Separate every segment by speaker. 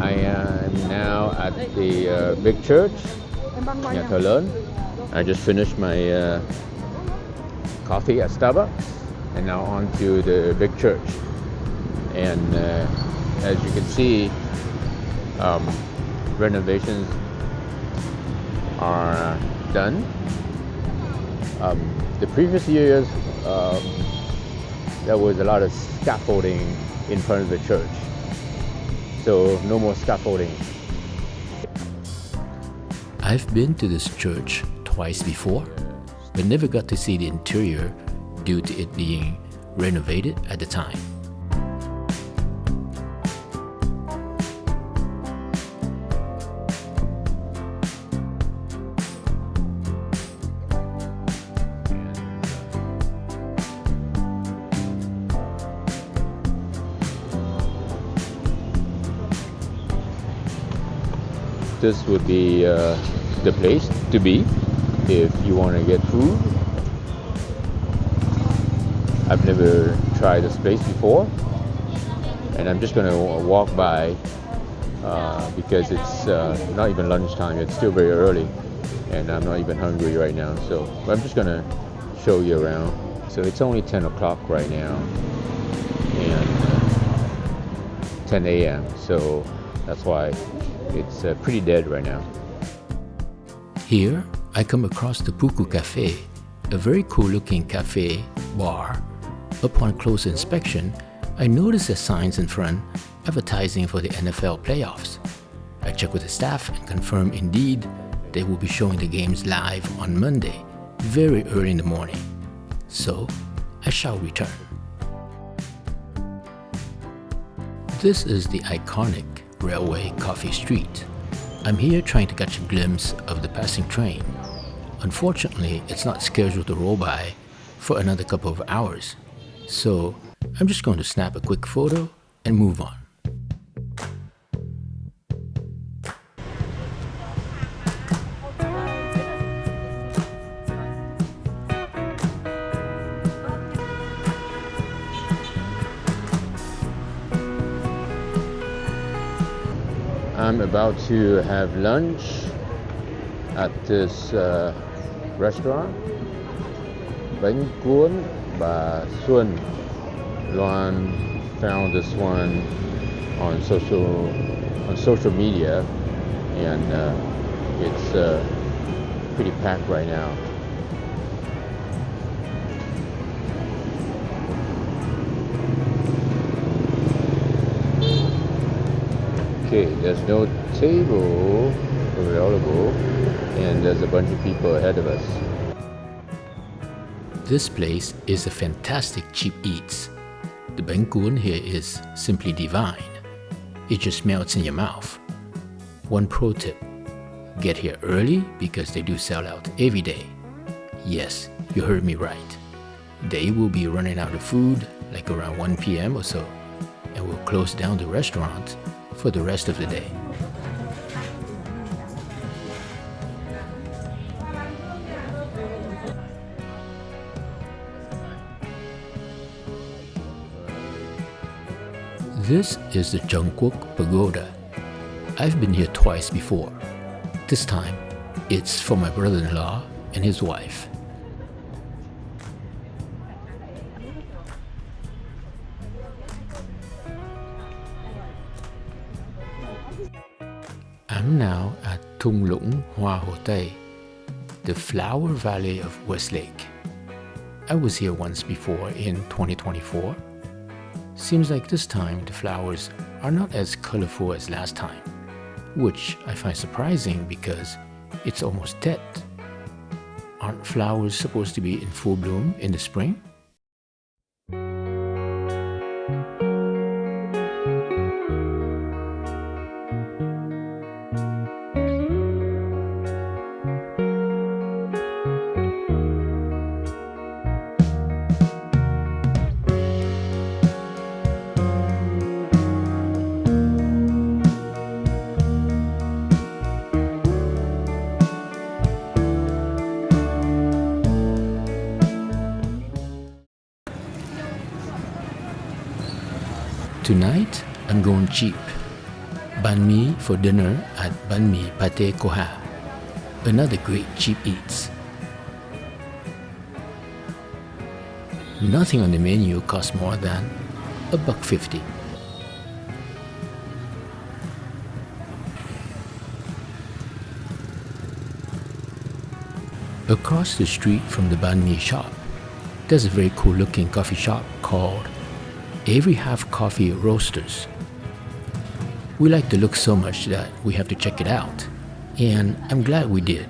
Speaker 1: I am now at the big church, nhà thờ lớn. I just finished my coffee at Starbucks, and now on to the big church. And as you can see, renovations are done. The previous years, there was a lot of scaffolding in front of the church, so no more scaffolding.
Speaker 2: I've been to this church twice before, but never got to see the interior due to it being renovated at the time.
Speaker 1: This would be the place to be if you want to get food. I've never tried this place before, and I'm just going to walk by because it's not even lunchtime. It's still very early, and I'm not even hungry right now. So I'm just going to show you around. So it's only 10 o'clock right now, and 10 a.m. So that's why it's pretty dead right now.
Speaker 2: Here, I come across the Puku Cafe, a very cool-looking cafe bar. Upon close inspection, I noticed the signs in front advertising for the NFL playoffs. I checked with the staff and confirmed indeed they will be showing the games live on Monday, very early in the morning. So, I shall return. This is the iconic Railway Coffee Street. I'm here trying to catch a glimpse of the passing train. Unfortunately, it's not scheduled to roll by for another couple of hours, so I'm just going to snap a quick photo and move on.
Speaker 1: I'm about to have lunch at this restaurant, Banh Cuon Ba Xuan. Luan found this one on social media, and it's pretty packed right now. Okay, there's no table available, and there's a bunch of people ahead of us.
Speaker 2: This place is a fantastic cheap eats. The Banh Cuon here is simply divine. It just melts in your mouth. One pro tip, get here early because they do sell out every day. Yes, you heard me right. They will be running out of food like around 1 p.m. or so, and will close down the restaurant for the rest of the day. This is the Tam Chuc Pagoda. I've been here twice before. This time, it's for my brother-in-law and his wife. I'm now at Thung Lũng Hoa Hồ Tây, the Flower Valley of Westlake. I was here once before in 2024. Seems like this time the flowers are not as colorful as last time, which I find surprising because it's almost dead. Aren't flowers supposed to be in full bloom in the spring? Tonight, I'm going cheap. Banh mi for dinner at Banh mi Pate Koha, another great cheap eats. Nothing on the menu costs more than $1.50. Across the street from the banh mi shop, there's a very cool looking coffee shop called Every Half Coffee Roasters. We like the look so much that we have to check it out, and I'm glad we did.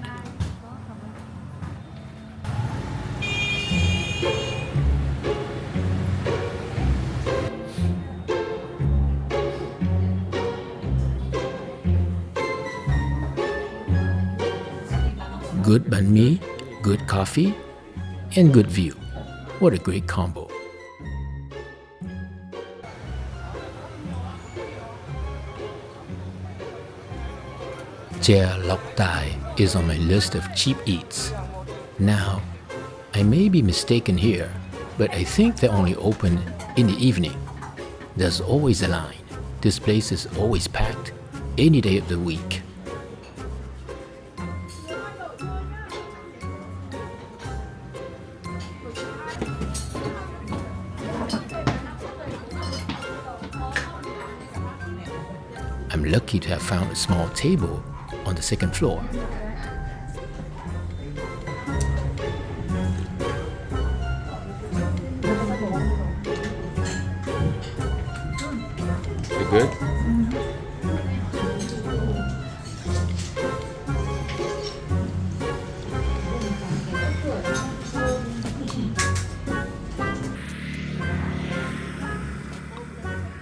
Speaker 2: Good banh mi, good coffee, and good view. What a great combo. Loc Tai is on my list of cheap eats. Now, I may be mistaken here, but I think they're only open in the evening. There's always a line. This place is always packed, any day of the week. I'm lucky to have found a small table on the second floor.
Speaker 1: You good?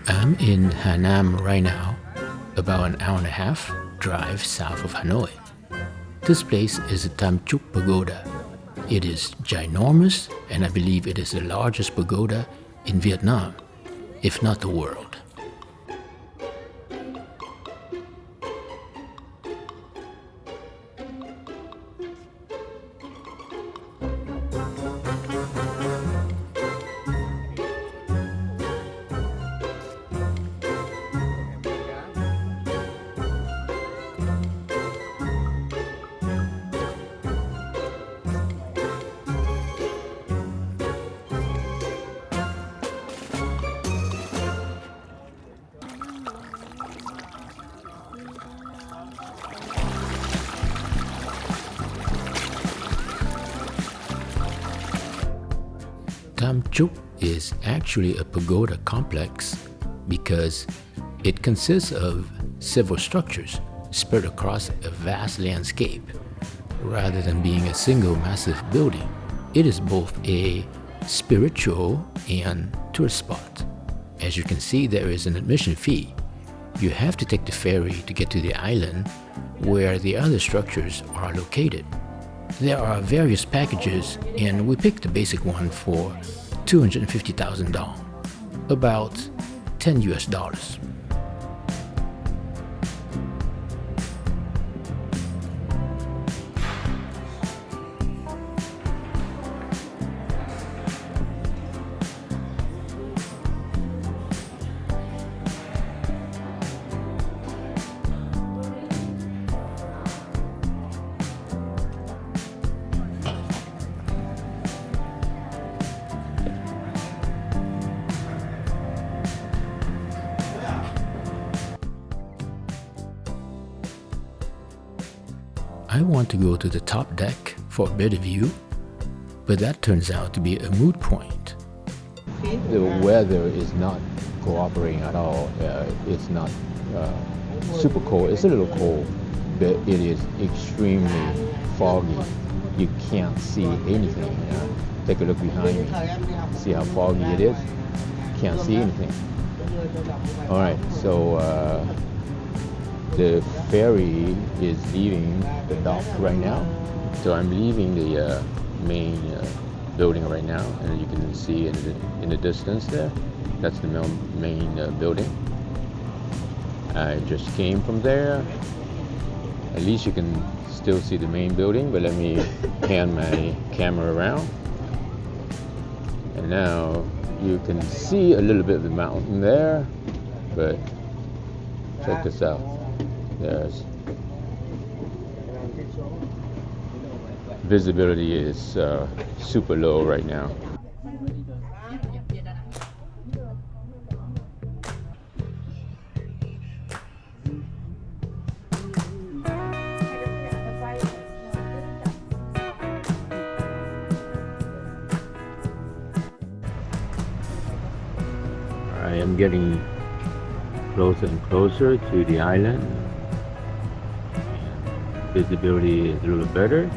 Speaker 2: I'm in Hanoi right now, about an hour and a half drive south of Hanoi. This place is the Tam Chuc Pagoda. It is ginormous, and I believe it is the largest pagoda in Vietnam, if not the world. Tam Chuc is actually a pagoda complex because it consists of several structures spread across a vast landscape. Rather than being a single massive building, it is both a spiritual and tourist spot. As you can see, there is an admission fee. You have to take the ferry to get to the island where the other structures are located. There are various packages, and we picked the basic one for $250,000, about $10 US. I want to go to the top deck for a better view, but that turns out to be a moot point.
Speaker 1: The weather is not cooperating at all. It's not super cold. It's a little cold, but it is extremely foggy. You can't see anything. Take a look behind me. See how foggy it is? Can't see anything. All right, so the ferry is leaving the dock right now. So I'm leaving the main building right now, and you can see in the distance there, that's the main building. I just came from there. At least you can still see the main building, but let me pan my camera around. And now you can see a little bit of the mountain there, but Check this out. There's visibility is super low right now. I am getting closer and closer to the island. Visibility is a little better.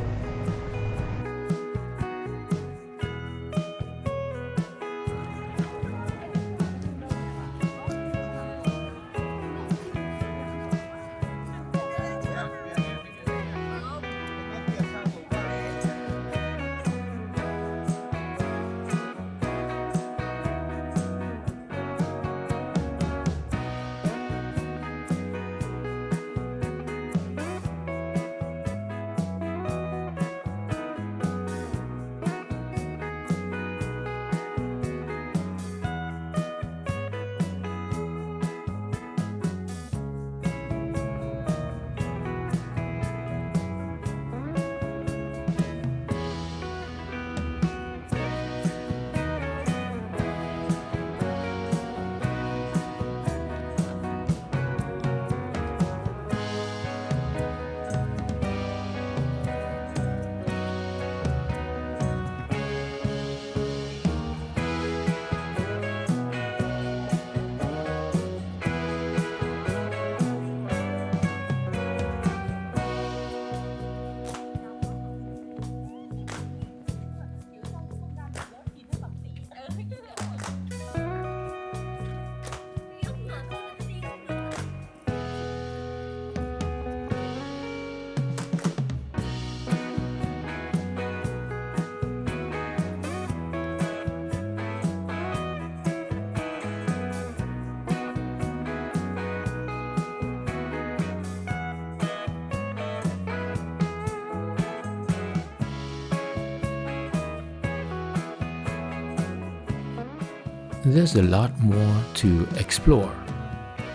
Speaker 2: There's a lot more to explore,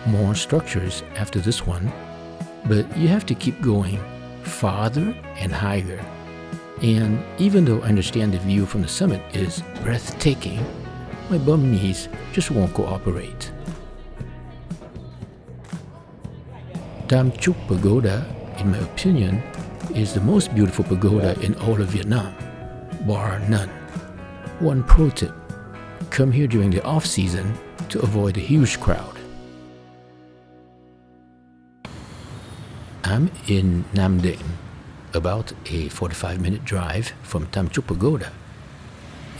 Speaker 2: more structures after this one, but you have to keep going farther and higher. And even though I understand the view from the summit is breathtaking, my bum knees just won't cooperate. Tam Chuc Pagoda, in my opinion, is the most beautiful pagoda in all of Vietnam, bar none. One pro tip: come here during the off-season to avoid a huge crowd. I'm in Nam Dinh, about a 45-minute drive from Tam Chuc Pagoda.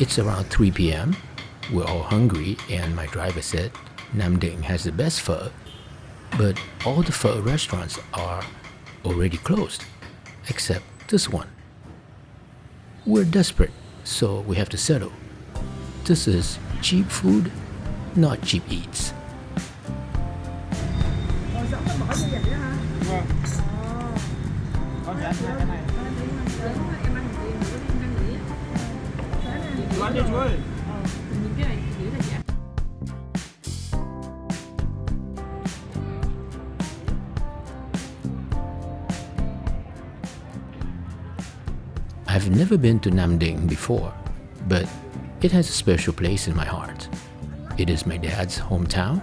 Speaker 2: It's around 3 p.m. We're all hungry, and my driver said Nam Dinh has the best pho, but all the pho restaurants are already closed, except this one. We're desperate, so we have to settle. This is cheap food, not cheap eats. I've never been to Nam Dinh before, but it has a special place in my heart. It is my dad's hometown.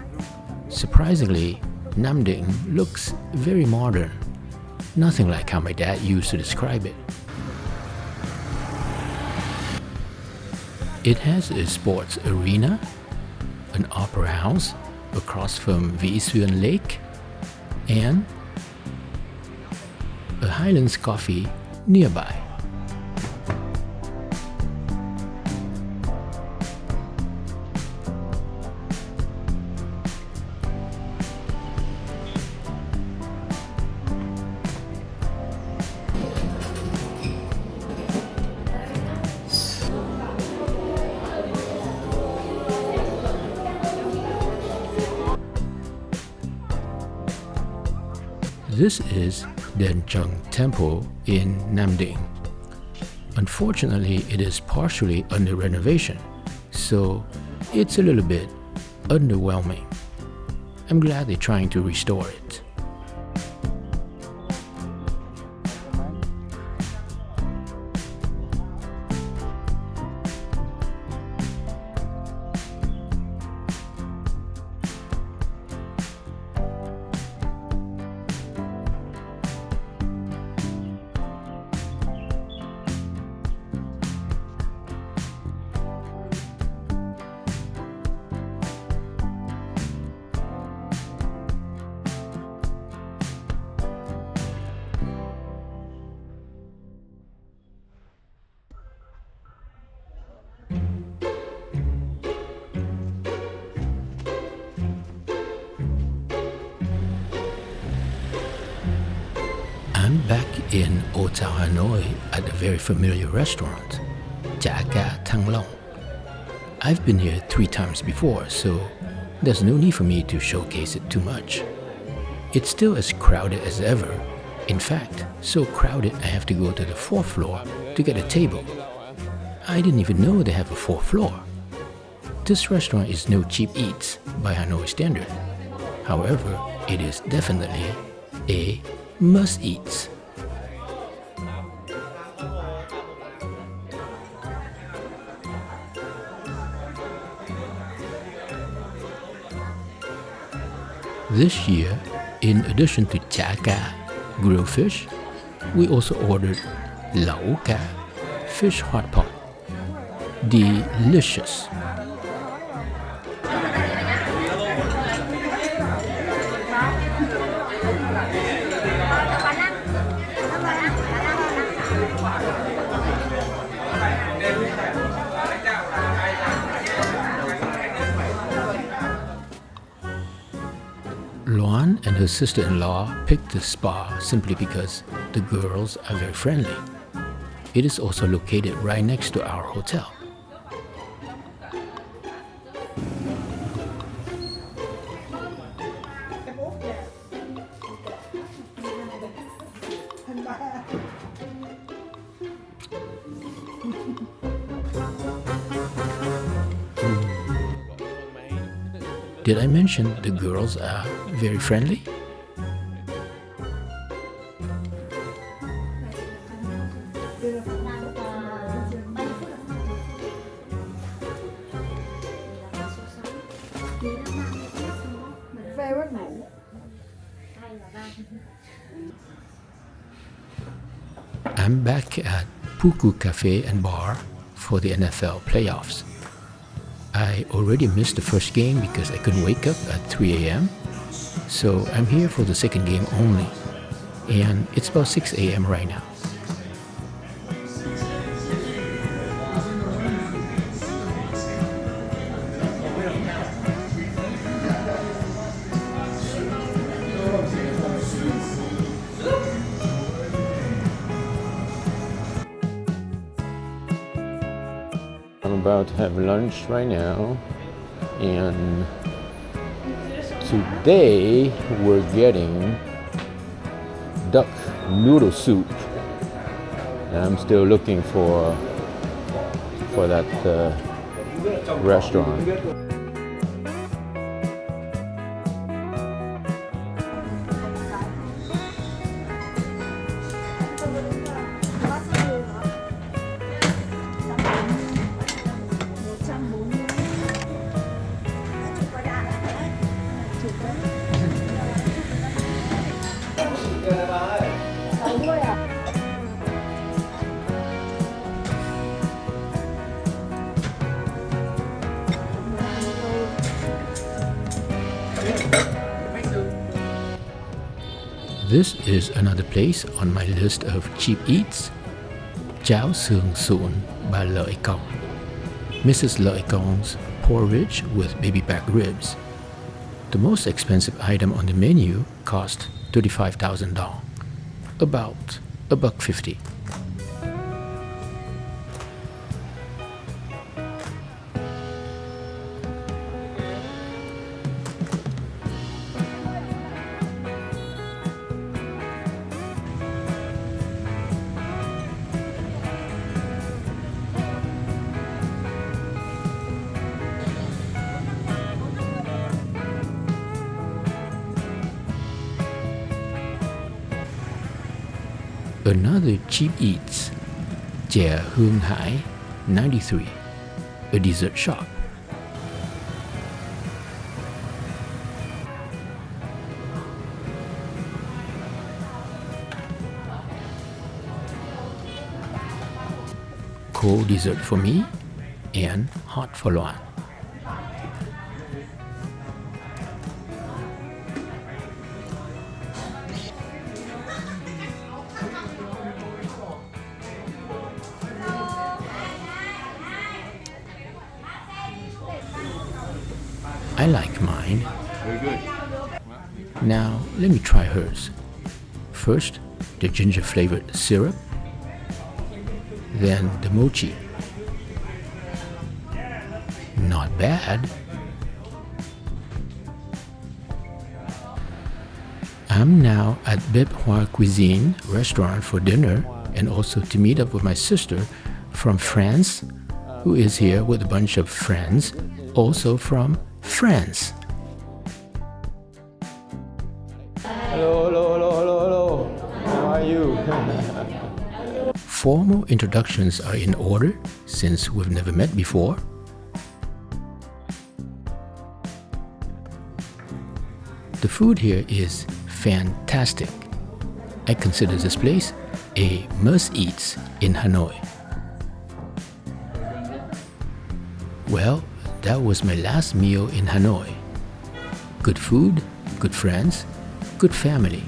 Speaker 2: Surprisingly, Nam Dinh looks very modern, nothing like how my dad used to describe it. It has a sports arena, an opera house across from Suon Lake, and a Highlands Coffee nearby. This is Den Chung Temple in Nam Dinh. Unfortunately, it is partially under renovation, so it's a little bit underwhelming. I'm glad they're trying to restore it. I'm back in Old Town Hanoi at a very familiar restaurant, Cha Ca Thang Long. I've been here 3 times before, so there's no need for me to showcase it too much. It's still as crowded as ever. In fact, so crowded I have to go to the 4th floor to get a table. I didn't even know they have a 4th floor. This restaurant is no cheap eats by Hanoi standard. However, it is definitely a must-eats. This year, in addition to Cha Ca, grilled fish, we also ordered Loc Tai, fish hot pot. Delicious. Luan and her sister-in-law picked this spa simply because the girls are very friendly. It is also located right next to our hotel. Did I mention the girls are very friendly? I'm back at Puku Cafe and Bar for the NFL playoffs. I already missed the first game because I couldn't wake up at 3 a.m. So I'm here for the second game only. And it's about 6 a.m. right now.
Speaker 1: I'm about to have lunch right now, and today we're getting duck noodle soup, and I'm still looking for that restaurant.
Speaker 2: This is another place on my list of cheap eats. Chao Suon by Cong. Mrs. Cong's porridge with baby back ribs. The most expensive item on the menu cost 35,000 dong, about $1.50. Another cheap eats, Huong Hai, 93, a dessert shop. Cold dessert for me and hot for Luan. I like mine.
Speaker 1: Very good.
Speaker 2: Now let me try hers. First, the ginger flavored syrup, then the mochi. Not bad. I'm now at Bep Hoa Cuisine restaurant for dinner and also to meet up with my sister from France, who is here with a bunch of friends, also from France.
Speaker 1: Hello. How are you?
Speaker 2: Formal introductions are in order since we've never met before. The food here is fantastic. I consider this place a must-eat in Hanoi. Well, that was my last meal in Hanoi. Good food, good friends, good family.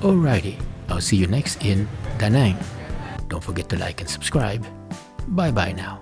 Speaker 2: Alrighty, I'll see you next in Da Nang. Don't forget to like and subscribe. Bye bye now.